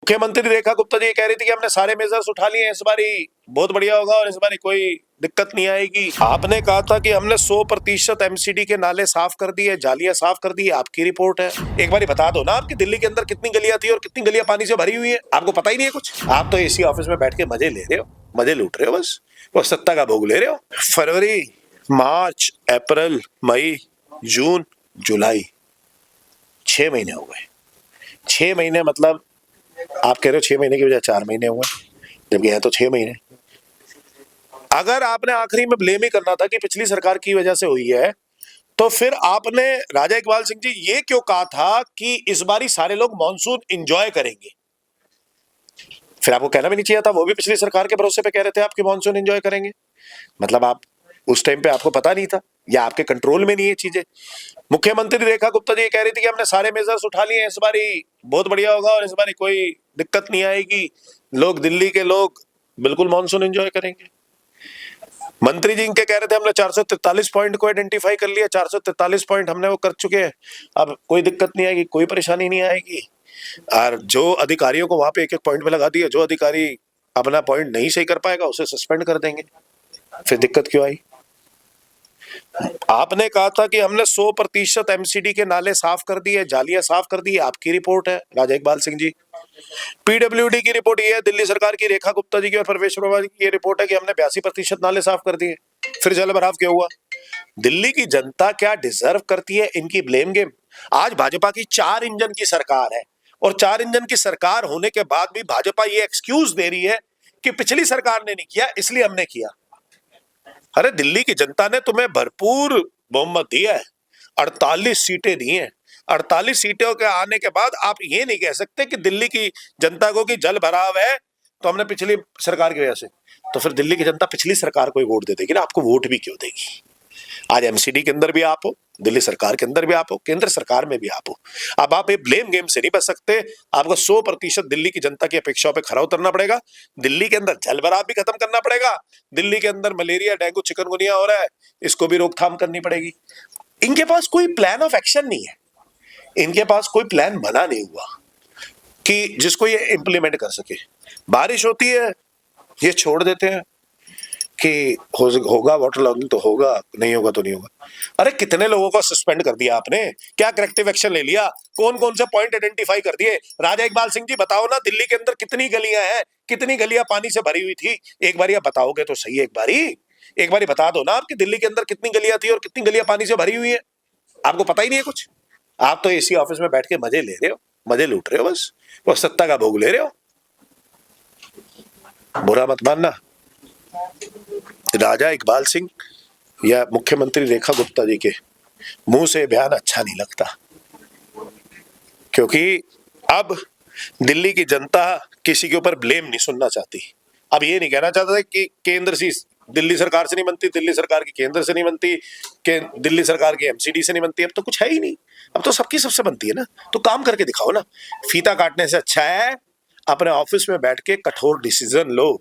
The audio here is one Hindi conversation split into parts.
मुख्यमंत्री रेखा गुप्ता जी कह रही थी कि हमने सारे मेजर्स उठा लिए हैं, इस बारी बहुत बढ़िया होगा और इस बारी कोई दिक्कत नहीं आएगी। आपने कहा था कि हमने 100% एमसीडी के नाले साफ कर दिए, जालियां साफ कर दी। आपकी रिपोर्ट है, एक बारी बता दो ना आपकी दिल्ली के अंदर कितनी गलियां थी और कितनी गलियां पानी से भरी हुई है। आपको पता ही नहीं है कुछ। आप तो एसी ऑफिस में बैठ के मजे ले रहे हो, मजे लूट रहे हो, बस वो सत्ता का भोग ले रहे हो। फरवरी, मार्च, अप्रैल, मई, जून, जुलाई, 6 महीने हो गए। 6 महीने मतलब आप कह रहे हो 6 महीने की बजाय 4 महीने हुए, जबकि है तो 6 महीने। अगर आपने आखिरी में ब्लेम ही करना था कि पिछली सरकार की वजह से हुई है, तो फिर आपने राजा इकबाल सिंह जी ये क्यों कहा था कि इस बारी सारे लोग मॉनसून एंजॉय करेंगे? फिर आपको कहना भी नहीं चाहिए था, वो भी पिछली सरकार के भरोसे पे कह रहे थे आपकी मॉनसून एंजॉय करेंगे। मतलब आप उस टाइम पे आपको पता नहीं था या आपके कंट्रोल में नहीं है चीजें। मुख्यमंत्री रेखा गुप्ता जी कह रही थी कि हमने सारे मेजर्स उठा लिए हैं, इस बारी बहुत बढ़िया होगा और इस बारी कोई दिक्कत नहीं आएगी, लोग दिल्ली के लोग बिल्कुल मॉनसून एंजॉय करेंगे। मंत्री जी इनके कह रहे थे हमने 443 पॉइंट को आइडेंटिफाई कर लिया, 443 पॉइंट हमने वो कर चुके हैं, अब कोई दिक्कत नहीं आएगी, कोई परेशानी नहीं आएगी। और जो अधिकारियों को वहां पे एक एक पॉइंट पे लगा दिया, जो अधिकारी अपना पॉइंट नहीं सही कर पाएगा उसे सस्पेंड कर देंगे। फिर दिक्कत क्यों आई? आपने कहा था कि हमने 100% एमसीडी के नाले साफ कर दिए, जालियां साफ कर दी। आपकी रिपोर्ट है राजा इकबाल सिंह जी। पीडब्ल्यूडी की रिपोर्ट ये है, दिल्ली सरकार की रेखा गुप्ता जी की और परवेश प्रभा जी की ये रिपोर्ट है कि हमने 82% नाले साफ कर दिए। फिर जल भराव क्यों हुआ? दिल्ली की जनता क्या डिजर्व करती है इनकी ब्लेम गेम? आज भाजपा की 4 इंजन की सरकार है और 4 इंजन की सरकार होने के बाद भी भाजपा ये एक्सक्यूज दे रही है कि पिछली सरकार ने नहीं किया इसलिए हमने किया। अरे दिल्ली की जनता ने तुम्हें भरपूर बहुमत दिया है, 48 सीटें दी हैं। 48 सीटों के आने के बाद आप ये नहीं कह सकते कि दिल्ली की जनता को कि जल भराव है तो हमने पिछली सरकार की वजह से। तो फिर दिल्ली की जनता पिछली सरकार को ही वोट दे देगी ना, आपको वोट भी क्यों देगी? आज एमसीडी के अंदर भी आप हो, दिल्ली सरकार के अंदर भी आप हो, केंद्र सरकार में भी आप हो। अब आप ये ब्लेम गेम से नहीं बच सकते। आपको 100% दिल्ली की जनता की अपेक्षाओं पे खरा उतरना पड़ेगा। दिल्ली के अंदर जल भराव भी खत्म करना पड़ेगा। दिल्ली के अंदर मलेरिया, डेंगू, चिकनगुनिया हो रहा है, इसको भी रोकथाम करनी पड़ेगी। इनके पास कोई प्लान ऑफ एक्शन नहीं है, इनके पास कोई प्लान बना नहीं हुआ कि जिसको ये इंप्लीमेंट कर सके। बारिश होती है, ये छोड़ देते हैं कि होगा वाटर लॉगिंग तो होगा, नहीं होगा तो नहीं होगा। अरे कितने लोगों को सस्पेंड कर दिया आपने, क्या करेक्टिव एक्शन ले लिया, कौन कौन से पॉइंट आइडेंटिफाई कर दिए? राजा इकबाल सिंह जी बताओ ना, दिल्ली के अंदर कितनी गलियां हैं, कितनी गलियां पानी से भरी हुई थी? एक बार आप बताओगे तो सही, एक बारी बता दो ना आपकी दिल्ली के अंदर कितनी गलियां थी और कितनी गलियां पानी से भरी हुई है। आपको पता ही नहीं है कुछ। आप तो एसी ऑफिस में बैठ के मजे ले रहे हो, मजे लूट रहे हो, बस वो सत्ता का भोग ले रहे हो। बुरा मत मानना, राजा इकबाल सिंह या मुख्यमंत्री रेखा गुप्ता जी के मुंह से बयान अच्छा नहीं लगता, क्योंकि अब दिल्ली की जनता किसी के ऊपर ब्लेम नहीं सुनना चाहती। अब ये नहीं कहना चाहता कि केंद्र से दिल्ली सरकार से नहीं बनती, दिल्ली सरकार की केंद्र से नहीं बनती, कि दिल्ली सरकार की एमसीडी से नहीं बनती। अब तो कुछ है ही नहीं, अब तो सबकी सबसे बनती है ना। तो काम करके दिखाओ ना। फीता काटने से अच्छा है अपने ऑफिस में बैठ के कठोर डिसीजन लो,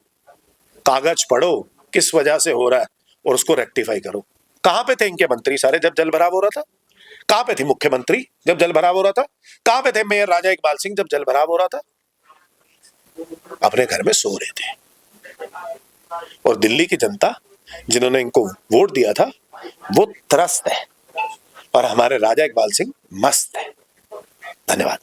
कागज पढ़ो किस वजह से हो रहा है और उसको रेक्टिफाई करो। कहां पे थे इनके मंत्री सारे जब जल भराव हो रहा था? कहां पे थे मुख्यमंत्री जब जल भराव हो रहा था? कहां पे थे मेयर राजा इकबाल सिंह जब जल भराव हो रहा था? अपने घर में सो रहे थे। और दिल्ली की जनता जिन्होंने इनको वोट दिया था वो त्रस्त है और हमारे राजा इकबाल सिंह मस्त है। धन्यवाद।